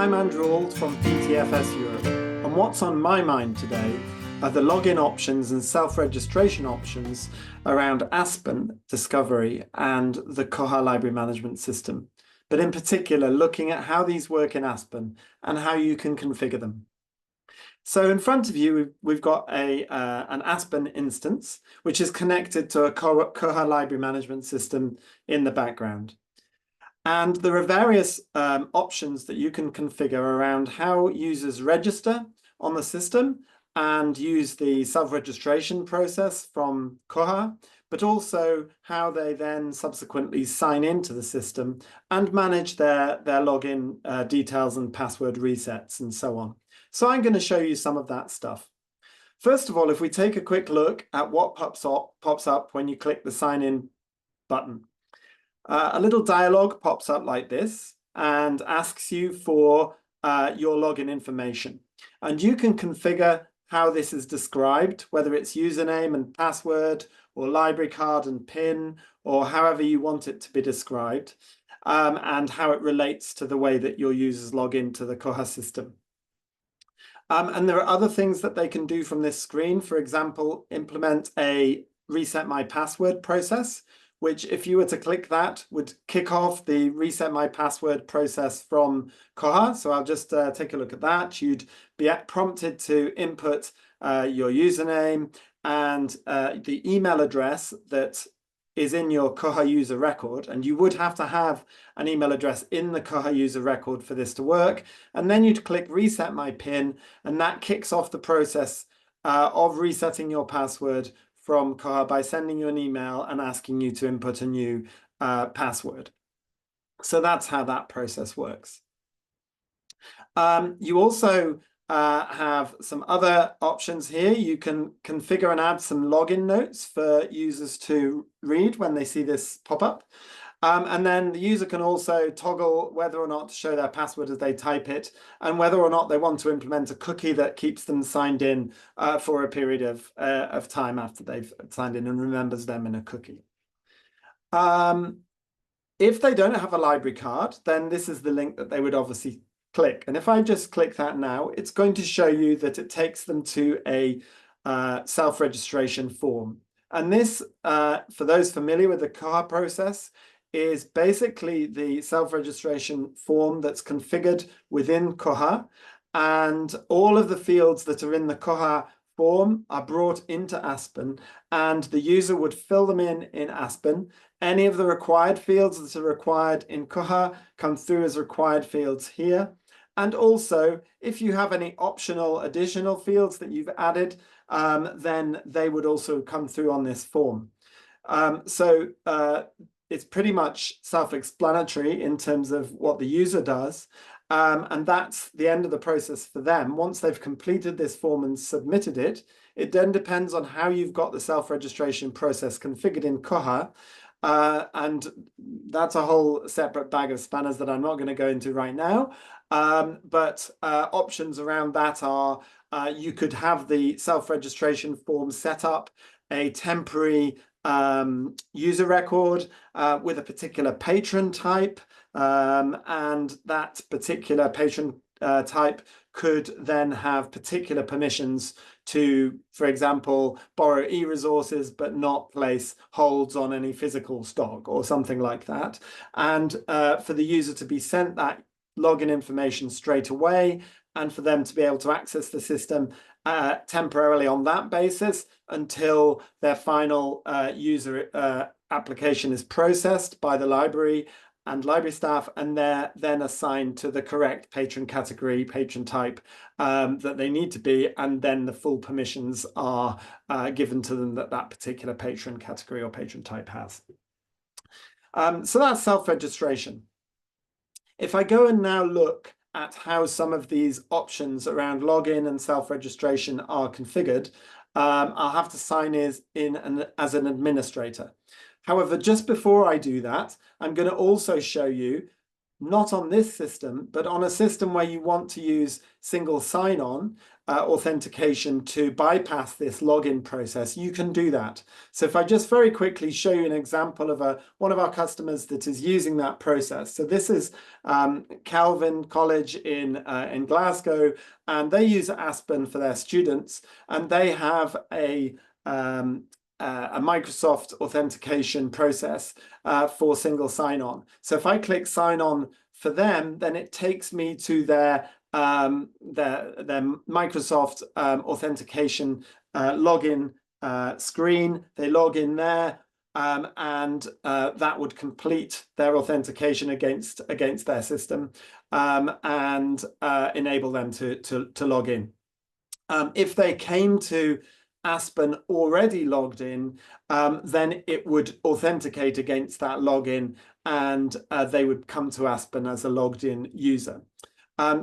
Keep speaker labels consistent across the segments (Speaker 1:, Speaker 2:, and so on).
Speaker 1: I'm Andrew Auld from PTFS Europe, and what's on my mind today are the login options and self-registration options around Aspen Discovery and the Koha library management system, but in particular looking at how these work in Aspen and how you can configure them. So in front of you, we've got an Aspen instance, which is connected to a Koha library management system in the background. And there are various options that you can configure around how users register on the system and use the self-registration process from Koha, but also how they then subsequently sign into the system and manage their login details and password resets and so on. So I'm going to show you some of that stuff. First of all, if we take a quick look at what pops up when you click the sign in button. A little dialog pops up like this and asks you for your login information. And you can configure how this is described, whether it's username and password or library card and PIN, or however you want it to be described, and how it relates to the way that your users log into the Koha system. And there are other things that they can do from this screen. For example, implement a reset my password process, which if you were to click that would kick off the reset my password process from Koha. So I'll just take a look at that. You'd be prompted to input your username and the email address that is in your Koha user record. And you would have to have an email address in the Koha user record for this to work. And then you'd click reset my PIN, and that kicks off the process of resetting your password from Koha by sending you an email and asking you to input a new password. So that's how that process works. You also have some other options here. You can configure and add some login notes for users to read when they see this pop up. And then the user can also toggle whether or not to show their password as they type it, and whether or not they want to implement a cookie that keeps them signed in for a period of time after they've signed in and remembers them in a cookie. If they don't have a library card, then this is the link that they would obviously click. And if I just click that now, it's going to show you that it takes them to a self-registration form. And this, for those familiar with the Koha process, is basically the self-registration form that's configured within Koha. And all of the fields that are in the Koha form are brought into Aspen, and the user would fill them in Aspen. Any of the required fields that are required in Koha come through as required fields here. And also, if you have any optional additional fields that you've added, then they would also come through on this form. It's pretty much self-explanatory in terms of what the user does. And that's the end of the process for them. Once they've completed this form and submitted it, it then depends on how you've got the self-registration process configured in Koha. And that's a whole separate bag of spanners that I'm not going to go into right now. But options around that are you could have the self-registration form set up a temporary user record with a particular patron type, and that particular patron type could then have particular permissions to, for example, borrow e-resources but not place holds on any physical stock or something like that. And for the user to be sent that login information straight away, and for them to be able to access the system temporarily on that basis until their final user application is processed by the library and library staff, and they're then assigned to the correct patron category, patron type that they need to be, and then the full permissions are given to them that that particular patron category or patron type has. So that's self-registration. If I go and now look at how some of these options around login and self-registration are configured, I'll have to sign in as an administrator. However, just before I do that, I'm going to also show you not on this system, but on a system where you want to use single sign-on authentication to bypass this login process, you can do that. So if I just very quickly show you an example of one of our customers that is using that process. So this is Calvin College in Glasgow, and they use Aspen for their students, and they have a Microsoft authentication process for single sign-on. So if I click sign on for them, then it takes me to their Microsoft authentication login screen. They log in there, and that would complete their authentication against their system, and enable them to log in. If they came to Aspen already logged in, then it would authenticate against that login, and they would come to Aspen as a logged in user.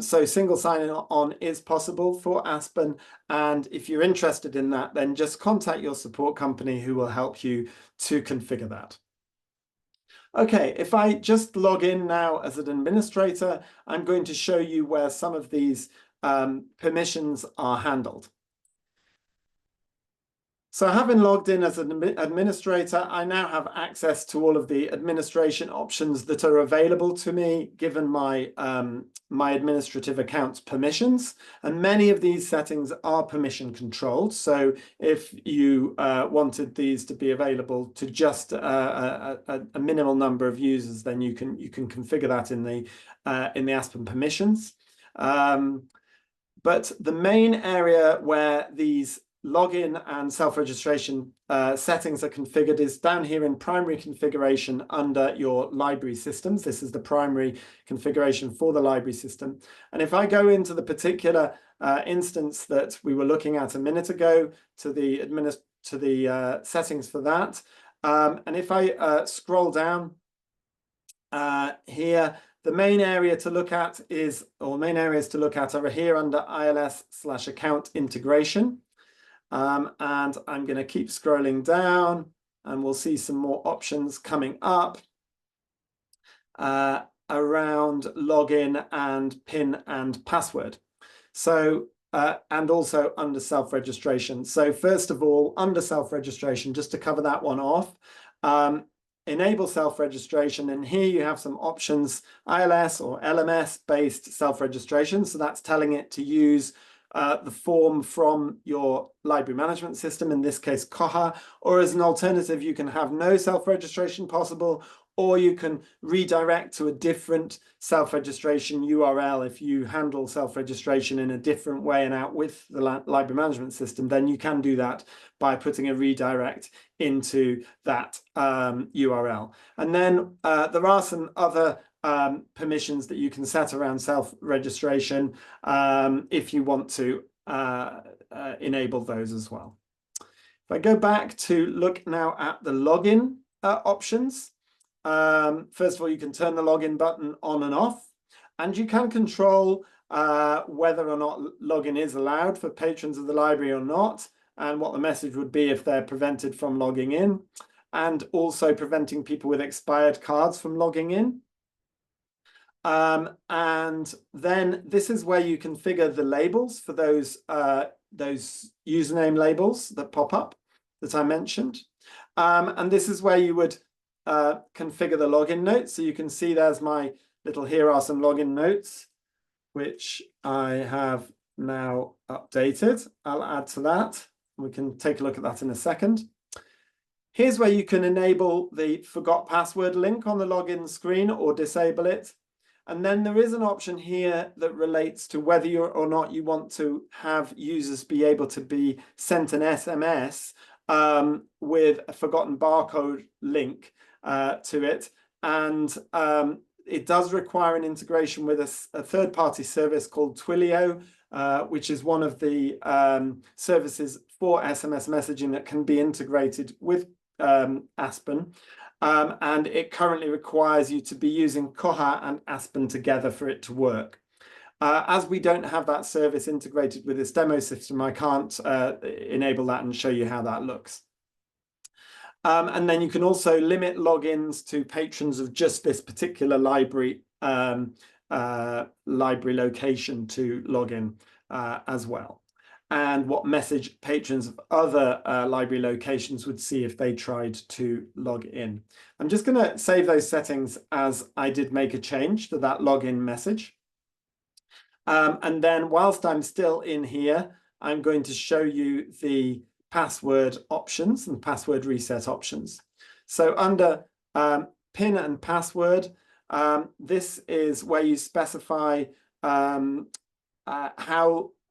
Speaker 1: So single sign-on is possible for Aspen, and if you're interested in that, then just contact your support company who will help you to configure that. Okay, if I just log in now as an administrator, I'm going to show you where some of these permissions are handled. So having logged in as an administrator, I now have access to all of the administration options that are available to me, given my, my administrative account's permissions. And many of these settings are permission controlled. So if you wanted these to be available to just a minimal number of users, then you can configure that in the Aspen permissions. But the main area where these login and self-registration settings are configured is down here in primary configuration under your library systems. This is the primary configuration for the library system. And if I go into the particular instance that we were looking at a minute ago, to the settings for that, and if I scroll down here, the main area to look at is, or main areas to look at are here under ILS/account integration. And I'm going to keep scrolling down, and we'll see some more options coming up around login and PIN and password. So, and also under self-registration. So first of all, under self-registration, just to cover that one off, enable self-registration, and here you have some options, ILS or LMS based self-registration. So that's telling it to use the form from your library management system, in this case Koha, or as an alternative you can have no self-registration possible, or you can redirect to a different self-registration URL. If you handle self-registration in a different way and out with the library management system, then you can do that by putting a redirect into that URL. And then there are some other permissions that you can set around self-registration if you want to enable those as well. If I go back to look now at the login options, first of all, you can turn the login button on and off, and you can control whether or not login is allowed for patrons of the library or not, and what the message would be if they're prevented from logging in, and also preventing people with expired cards from logging in. And then this is where you configure the labels for those username labels that pop up that I mentioned. And this is where you would configure the login notes. So you can see there's my little, here are some login notes, which I have now updated. I'll add to that. We can take a look at that in a second. Here's where you can enable the forgot password link on the login screen or disable it. And then there is an option here that relates to whether or not you want to have users be able to be sent an SMS with a forgotten barcode link to it. And it does require an integration with a third-party service called Twilio, which is one of the services for SMS messaging that can be integrated with Aspen. And it currently requires you to be using Koha and Aspen together for it to work. As we don't have that service integrated with this demo system, I can't enable that and show you how that looks. And then you can also limit logins to patrons of just this particular library library location to log in as well, and what message patrons of other library locations would see if they tried to log in. I'm just going to save those settings as I did make a change to that login message. And then whilst I'm still in here, I'm going to show you the password options and password reset options. So under PIN and password, this is where you specify how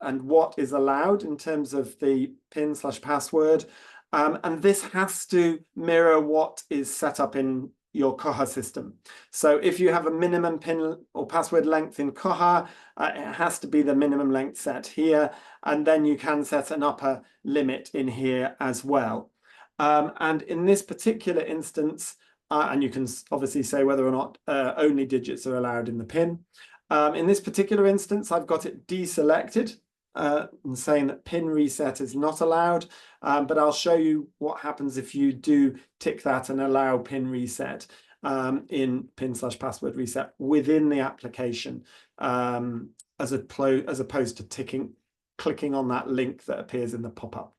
Speaker 1: and what is allowed in terms of the PIN/password. And this has to mirror what is set up in your Koha system. So if you have a minimum PIN or password length in Koha, it has to be the minimum length set here, and then you can set an upper limit in here as well. And in this particular instance, and you can obviously say whether or not only digits are allowed in the PIN. In this particular instance, I've got it deselected and saying that PIN reset is not allowed, but I'll show you what happens if you do tick that and allow PIN reset in PIN/password reset within the application, as opposed to clicking on that link that appears in the pop-up.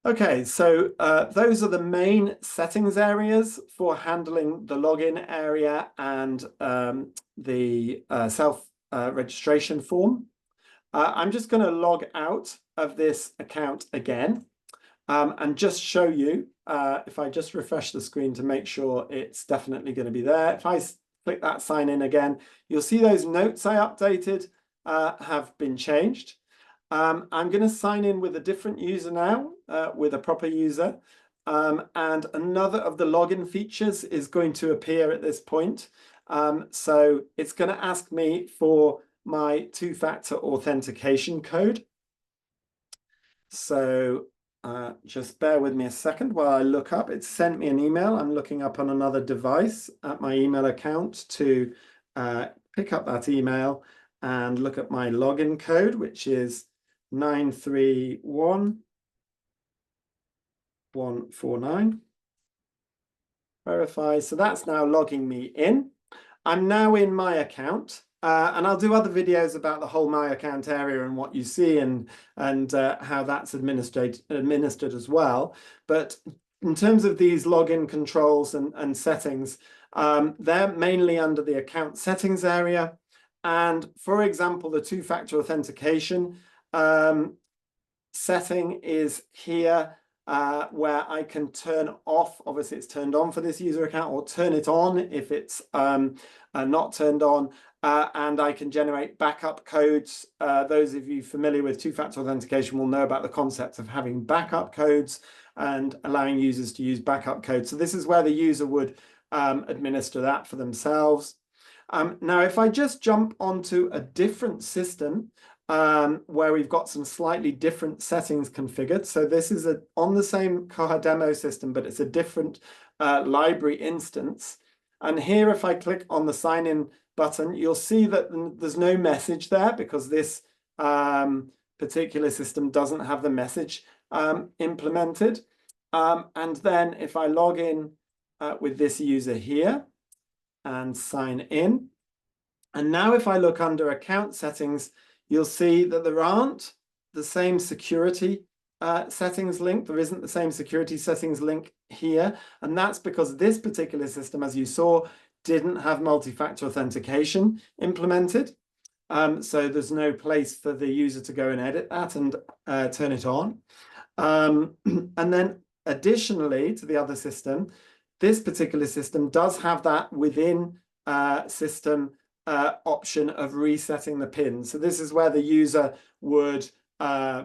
Speaker 1: Okay, so those are the main settings areas for handling the login area and the self-registration form. I'm just going to log out of this account again and just show you, if I just refresh the screen to make sure it's definitely going to be there. If I click that sign in again, you'll see those notes I updated have been changed. I'm going to sign in with a different user now, with a proper user. And another of the login features is going to appear at this point. So it's going to ask me for my two-factor authentication code. So just bear with me a second while I look up. It sent me an email. I'm looking up on another device at my email account to pick up that email and look at my login code, which is 931149. Verify. So that's now logging me in. I'm now in my account, and I'll do other videos about the whole my account area and what you see and how that's administered as well. But in terms of these login controls and settings, they're mainly under the account settings area. And for example, the two-factor authentication setting is here, where I can turn off, obviously it's turned on for this user account, or turn it on if it's not turned on, and I can generate backup codes. Those of you familiar with two-factor authentication will know about the concept of having backup codes and allowing users to use backup codes. So this is where the user would administer that for themselves. Now, if I just jump onto a different system, where we've got some slightly different settings configured. So this is on the same Koha demo system, but it's a different library instance. And here, if I click on the sign in button, you'll see that there's no message there because this particular system doesn't have the message implemented. And then if I log in with this user here and sign in, and now if I look under account settings, you'll see that there aren't the same security settings link. There isn't the same security settings link here. And that's because this particular system, as you saw, didn't have multi-factor authentication implemented. So there's no place for the user to go and edit that and turn it on. And then additionally to the other system, this particular system does have that within system option of resetting the PIN. So this is where the user would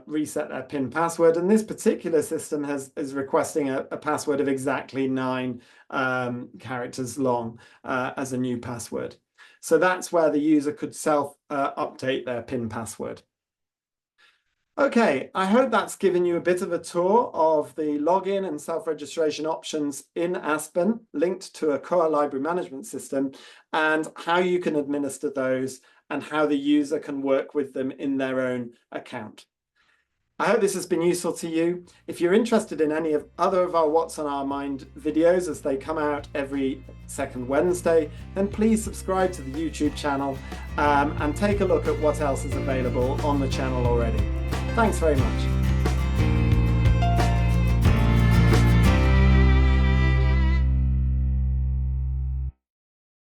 Speaker 1: reset their PIN password. And this particular system is requesting a password of exactly 9 characters long as a new password. So that's where the user could self-update their PIN password. Okay, I hope that's given you a bit of a tour of the login and self-registration options in Aspen linked to a Koha library management system and how you can administer those and how the user can work with them in their own account. I hope this has been useful to you. If you're interested in any of other of our What's on Our Mind videos as they come out every second Wednesday, then please subscribe to the YouTube channel and take a look at what else is available on the channel already. Thanks very much.